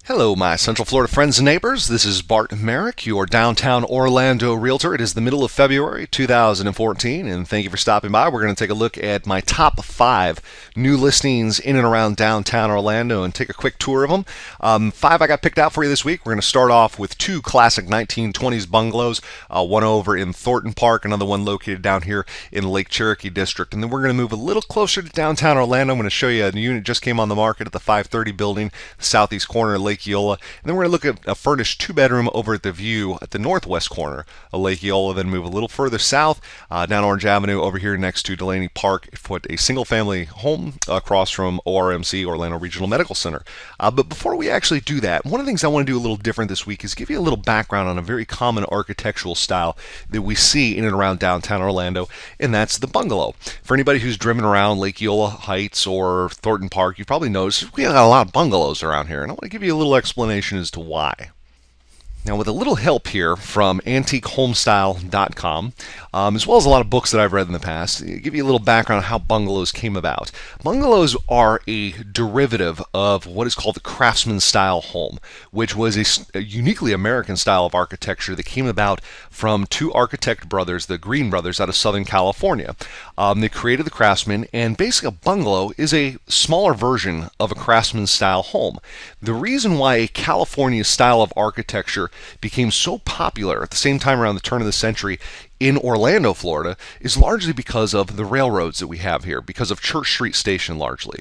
Hello, my Central Florida friends and neighbors. This is Bart Marek, your downtown Orlando realtor. It is the middle of February 2014, and thank you for stopping by. We're going to take a look at my top 5 new listings in and around downtown Orlando and take a quick tour of them. 5 I got picked out for you this week. We're going to start off with 2 classic 1920s bungalows, one over in Thornton Park, another one located down here in Lake Cherokee District. And then we're going to move a little closer to downtown Orlando. I'm going to show you a unit just came on the market at the 530 building, southeast corner of Lake Eola. And then we're going to look at a furnished 2-bedroom over at the view at the northwest corner of Lake Eola, then move a little further south down Orange Avenue over here next to Delaney Park for a single-family home across from ORMC, Orlando Regional Medical Center. But before we actually do that, one of the things I want to do a little different this week is give you a little background on a very common architectural style that we see in and around downtown Orlando, and that's the bungalow. For anybody who's driven around Lake Eola Heights or Thornton Park, you've probably noticed we got a lot of bungalows around here, and I want to give you a little explanation as to why. Now, with a little help here from AntiqueHomestyle.com, as well as a lot of books that I've read in the past, give you a little background on how bungalows came about. Bungalows are a derivative of what is called the craftsman style home, which was a uniquely American style of architecture that came about from 2 architect brothers, the Green brothers, out of Southern California. They created the craftsman, and basically a bungalow is a smaller version of a craftsman style home. The reason why a California style of architecture became so popular at the same time around the turn of the century in Orlando, Florida, is largely because of the railroads that we have here, because of Church Street Station largely.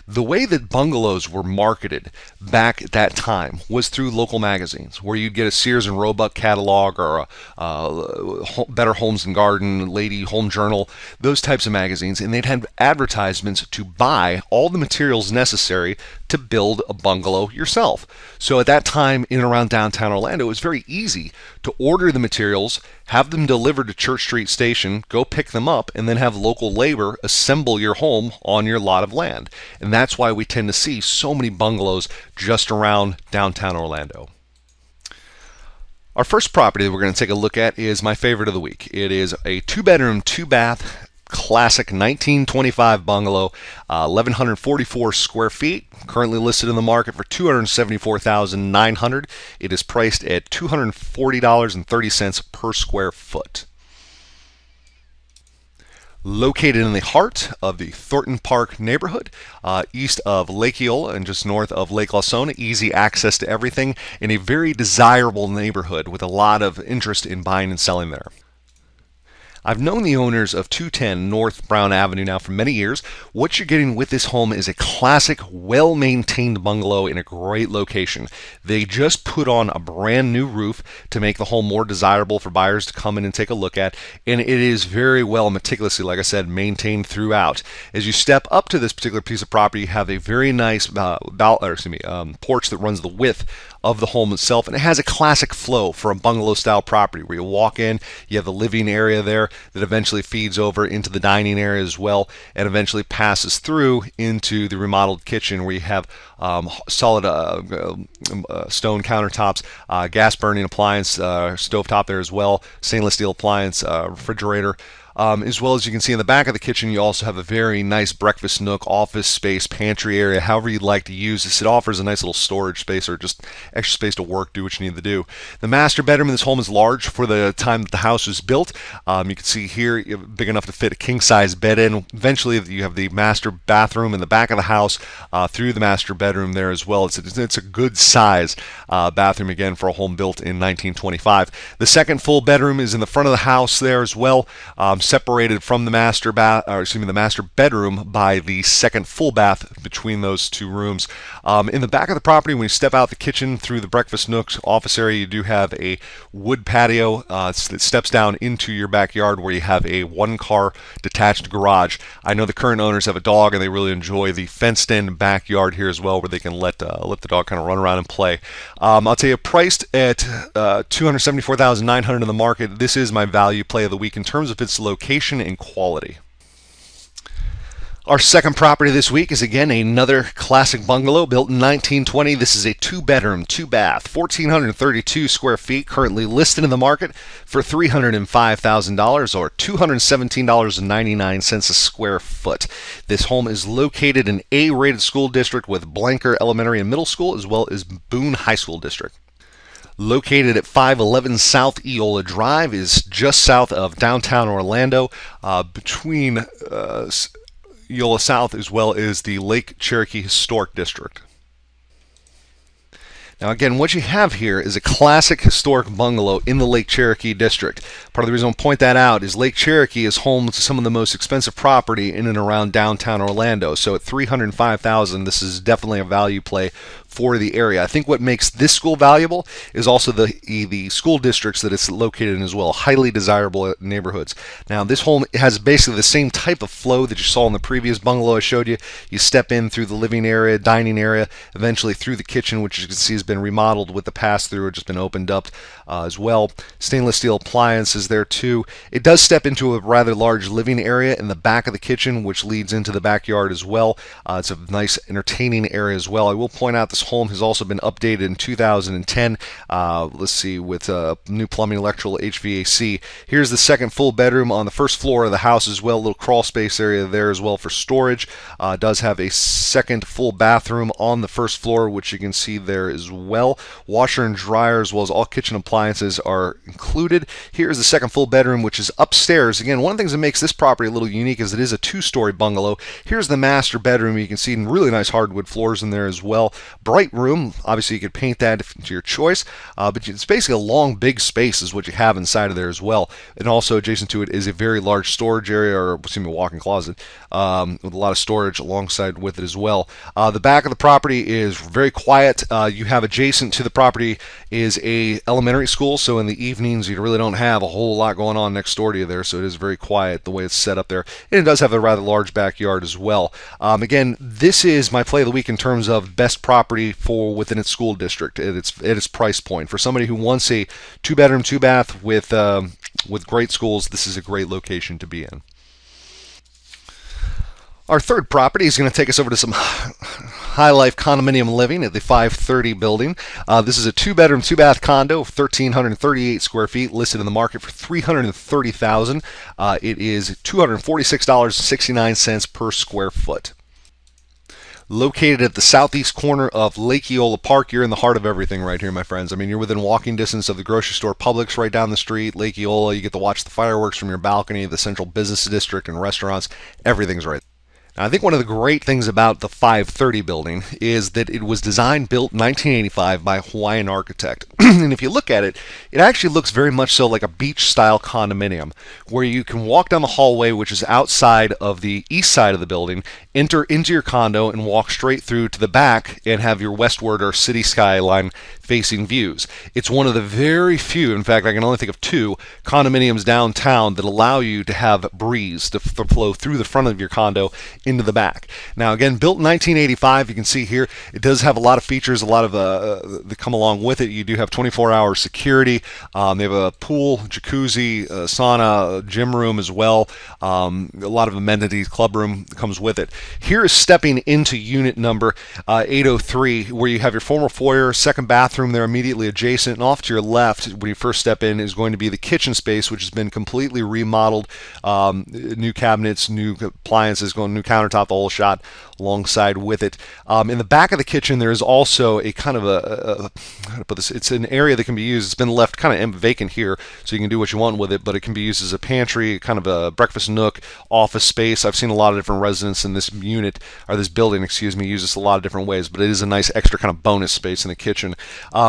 The way that bungalows were marketed back at that time was through local magazines, where you'd get a Sears and Roebuck catalog or a Better Homes and Garden, Lady Home Journal, those types of magazines, and they'd have advertisements to buy all the materials necessary to build a bungalow yourself. So at that time in and around downtown Orlando, it was very easy to order the materials, have them delivered to Church Street Station, go pick them up, and then have local labor assemble your home on your lot of land. And that's why we tend to see so many bungalows just around downtown Orlando. Our first property that we're going to take a look at is my favorite of the week. It is a 2-bedroom, 2-bath, classic 1925 bungalow, 1,144 square feet, currently listed in the market for $274,900. It is priced at $240.30 per square foot. Located in the heart of the Thornton Park neighborhood, east of Lake Eola and just north of Lake Lasona, easy access to everything, in a very desirable neighborhood with a lot of interest in buying and selling there. I've known the owners of 210 North Brown Avenue now for many years. What you're getting with this home is a classic, well-maintained bungalow in a great location. They just put on a brand new roof to make the home more desirable for buyers to come in and take a look at, and it is very well meticulously, like I said, maintained throughout. As you step up to this particular piece of property, you have a very nice porch that runs the width of the home itself, and it has a classic flow for a bungalow style property where you walk in, you have the living area there that eventually feeds over into the dining area as well, and eventually passes through into the remodeled kitchen where you have solid stone countertops, gas burning appliance, stovetop there as well, stainless steel appliance, refrigerator. As well as you can see in the back of the kitchen, you also have a very nice breakfast nook, office space, pantry area, however you'd like to use this. It offers a nice little storage space or just extra space to work, do what you need to do. The master bedroom in this home is large for the time that the house was built. You can see here, big enough to fit a king-size bed in. Eventually, you have the master bathroom in the back of the house through the master bedroom there as well. It's a good size bathroom, again, for a home built in 1925. The second full bedroom is in the front of the house there as well. Separated from the master bedroom by the second full bath between those 2 rooms. In the back of the property, when you step out the kitchen through the breakfast nook office area, you do have a wood patio that steps down into your backyard where you have a 1-car detached garage. I know the current owners have a dog and they really enjoy the fenced-in backyard here as well, where they can let the dog kind of run around and play. I'll tell you, priced at $274,900 in the market, this is my value play of the week in terms of its location and quality. Our second property this week is again another classic bungalow built in 1920. This is a 2-bedroom, 2-bath, 1,432 square feet, currently listed in the market for $305,000 or $217.99 a square foot. This home is located in A-rated school district with Blanker Elementary and Middle School as well as Boone High School District. Located at 511 South Eola Drive, is just south of downtown Orlando, between Eola South as well as the Lake Cherokee Historic District. Now again, what you have here is a classic historic bungalow in the Lake Cherokee district. Part of the reason I'll point that out is Lake Cherokee is home to some of the most expensive property in and around downtown Orlando. So at $305,000, this is definitely a value play for the area. I think what makes this school valuable is also the school districts that it's located in as well. Highly desirable neighborhoods. Now this home has basically the same type of flow that you saw in the previous bungalow I showed you. You step in through the living area, dining area, eventually through the kitchen, which you can see has been remodeled with the pass-through. It's just been opened up as well. Stainless steel appliances there too. It does step into a rather large living area in the back of the kitchen, which leads into the backyard as well. It's a nice entertaining area as well. I will point out this home has also been updated in 2010. Let's see, with new plumbing, electrical, HVAC. Here's the second full bedroom on the first floor of the house as well. A little crawl space area there as well for storage. Does have a second full bathroom on the first floor, which you can see there as well. Washer and dryer as well as all kitchen appliances are included. Here's the second full bedroom, which is upstairs. Again, one of the things that makes this property a little unique is it is a 2-story bungalow. Here's the master bedroom. You can see really nice hardwood floors in there as well. Bright room. Obviously, you could paint that to your choice, but it's basically a long, big space is what you have inside of there as well. And also adjacent to it is a very large storage area, or excuse me, walk-in closet with a lot of storage alongside with it as well. The back of the property is very quiet. You have adjacent to the property is a elementary school, so in the evenings you really don't have a whole lot going on next door to you there, so it is very quiet the way it's set up there. And it does have a rather large backyard as well. Again, this is my play of the week in terms of best property for within its school district at its price point. For somebody who wants a 2-bedroom, 2-bath with great schools, this is a great location to be in. Our third property is going to take us over to some high life condominium living at the 530 building. This is a 2-bedroom, 2-bath condo, 1,338 square feet, listed in the market for $330,000. It is $246.69 per square foot. Located at the southeast corner of Lake Eola Park. You're in the heart of everything right here, my friends. I mean, you're within walking distance of the grocery store Publix right down the street, Lake Eola. You get to watch the fireworks from your balcony, the central business district and restaurants. Everything's right. Now, I think one of the great things about the 530 building is that it was designed, built 1985 by a Hawaiian architect. And if you look at it, it actually looks very much so like a beach-style condominium, where you can walk down the hallway, which is outside of the east side of the building, enter into your condo, and walk straight through to the back and have your westward or city skyline facing views. It's one of the very few, in fact, I can only think of 2 condominiums downtown that allow you to have breeze to flow through the front of your condo into the back. Now, again, built in 1985, you can see here, it does have a lot of features, a lot of that come along with it. You do have 24-hour security. They have a pool, jacuzzi, sauna, gym room as well. A lot of amenities, club room comes with it. Here is stepping into unit number 803, where you have your formal foyer, second bathroom there immediately adjacent, and off to your left when you first step in is going to be the kitchen space, which has been completely remodeled. New cabinets, new appliances, new countertop, the whole shot alongside with it. In the back of the kitchen, there is also a kind of how to put this, it's an area that can be used. It's been left kind of vacant here, so you can do what you want with it, but it can be used as a pantry, kind of a breakfast nook, office space. I've seen a lot of different residents in this unit, or this building, excuse me, use this a lot of different ways, but it is a nice extra kind of bonus space in the kitchen.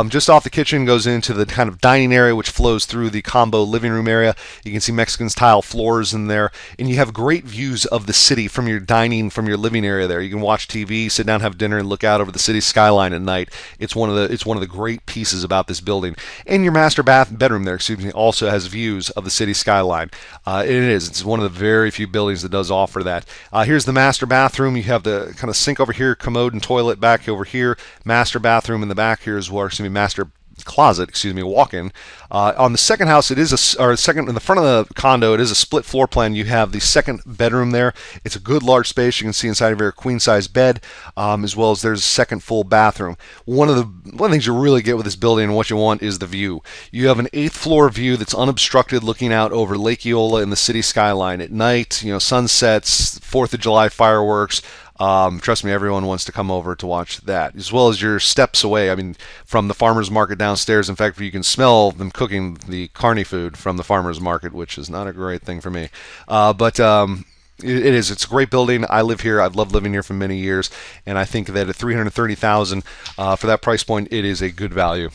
Just off the kitchen goes into the kind of dining area, which flows through the combo living room area. You can see Mexican style floors in there, and you have great views of the city from your dining, from your living area there. You can watch TV, sit down, have dinner, and look out over the city skyline at night. It's one of the great pieces about this building. And your master bedroom there, excuse me, also has views of the city skyline. It's one of the very few buildings that does offer that. Here's the master bathroom. You have the kind of sink over here, commode and toilet back over here. Master bathroom in the back here as well. Excuse me, master closet, excuse me, walk-in. On the second house, it is or second in the front of the condo, it is a split floor plan. You have the second bedroom there. It's a good large space. You can see inside of your queen-size bed, as well as there's a second full bathroom. One of the things you really get with this building and what you want is the view. You have an 8th floor view that's unobstructed, looking out over Lake Eola and the city skyline at night. You know, sunsets, 4th of July fireworks. Trust me, everyone wants to come over to watch that, as well as your steps away. I mean, from the farmer's market downstairs. In fact, you can smell them cooking the carny food from the farmer's market, which is not a great thing for me. It's a great building. I live here. I've loved living here for many years, and I think that at $330,000 for that price point, it is a good value.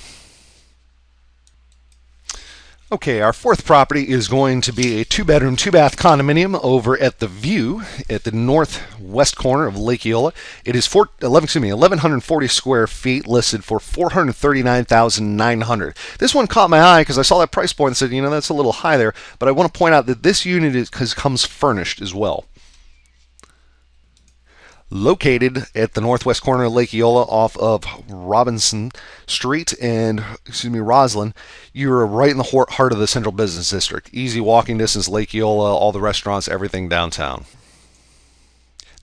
Okay, our fourth property is going to be a 2-bedroom, 2-bath condominium over at the View at the northwest corner of Lake Eola. It is 1,140 square feet, listed for $439,900. This one caught my eye because I saw that price point and said, you know, that's a little high there. But I want to point out that this unit comes furnished as well. Located at the northwest corner of Lake Eola off of Robinson Street and, Roslyn, you're right in the heart of the central business district. Easy walking distance, Lake Eola, all the restaurants, everything downtown.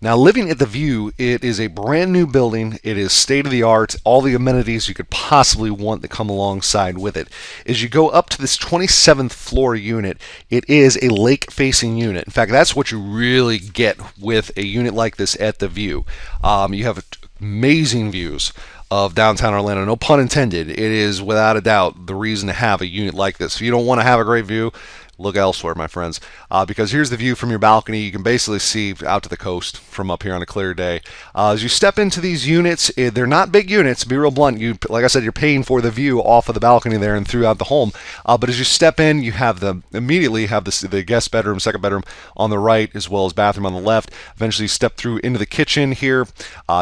Now, living at the View, it is a brand new building. It is state-of-the-art, all the amenities you could possibly want that come alongside with it. As you go up to this 27th floor unit, it is a lake-facing unit. In fact, that's what you really get with a unit like this at the View. You have amazing views of downtown Orlando, no pun intended. It is, without a doubt, the reason to have a unit like this. If you don't want to have a great view, look elsewhere, my friends, because here's the view from your balcony. You can basically see out to the coast from up here on a clear day. As you step into these units, they're not big units, to be real blunt. Like I said, you're paying for the view off of the balcony there and throughout the home. But as you step in, you have immediately have the guest bedroom, second bedroom on the right, as well as bathroom on the left. Eventually, you step through into the kitchen here.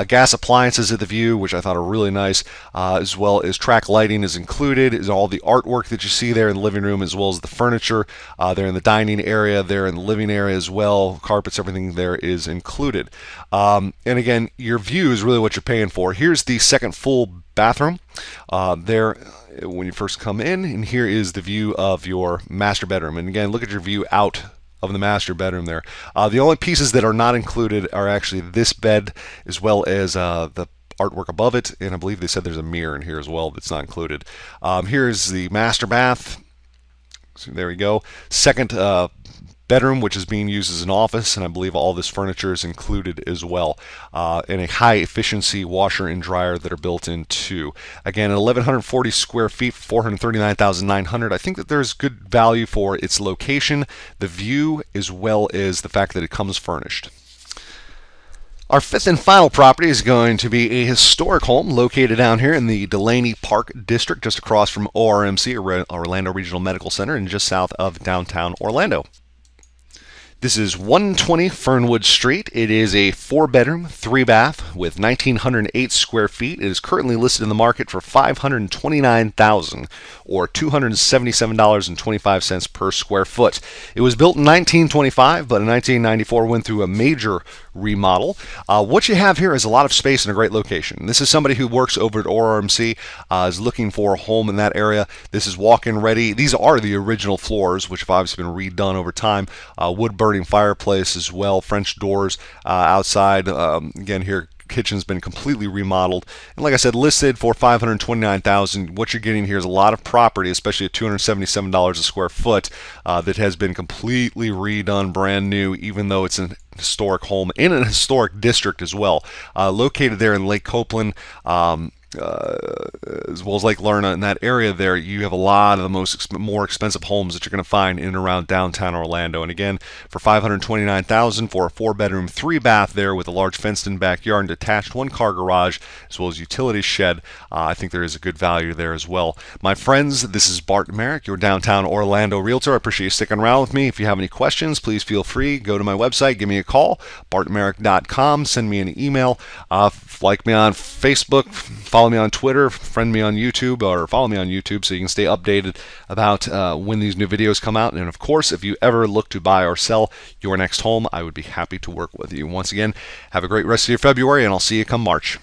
Gas appliances at the View, which I thought are really nice, as well as track lighting is included. Is all the artwork that you see there in the living room, as well as the furniture. They're in the dining area, they're in the living area as well. Carpets, everything there is included. And again, your view is really what you're paying for. Here's the second full bathroom there when you first come in, and here is the view of your master bedroom. And again, look at your view out of the master bedroom there. The only pieces that are not included are actually this bed, as well as the artwork above it, and I believe they said there's a mirror in here as well that's not included. Here's the master bath. So there we go. Second bedroom, which is being used as an office, and I believe all this furniture is included as well. And a high efficiency washer and dryer that are built in too. Again, 1,140 square feet, $439,900. I think that there's good value for its location, the view, as well as the fact that it comes furnished. Our fifth and final property is going to be a historic home located down here in the Delaney Park District, just across from ORMC, Orlando Regional Medical Center, and just south of downtown Orlando. This is 120 Fernwood Street. It is a 4-bedroom, 3-bath with 1,908 square feet. It is currently listed in the market for $529,000 or $277.25 per square foot. It was built in 1925, but in 1994 went through a major remodel. What you have here is a lot of space and a great location. This is somebody who works over at ORMC, is looking for a home in that area. This is walk-in ready. These are the original floors, which have obviously been redone over time. Wood burning fireplace as well, French doors outside. Again, here kitchen's been completely remodeled, and like I said, listed for $529,000. What you're getting here is a lot of property, especially at $277 a square foot, that has been completely redone, brand new, even though it's an historic home in an historic district as well. Located there in Lake Copeland, as well as Lake Lerna, in that area there, you have a lot of the more expensive homes that you're going to find in and around downtown Orlando. And again, for $529,000 for a 4-bedroom, 3-bath there with a large fenced-in backyard and detached 1-car garage, as well as utility shed, I think there is a good value there as well. My friends, this is Bart Marek, your downtown Orlando realtor. I appreciate you sticking around with me. If you have any questions, please feel free. Go to my website, give me a call, bartmarek.com, send me an email, like me on Facebook, follow me on Twitter, friend me on YouTube, or follow me on YouTube so you can stay updated about when these new videos come out. And of course, if you ever look to buy or sell your next home, I would be happy to work with you. Once again, have a great rest of your February, and I'll see you come March.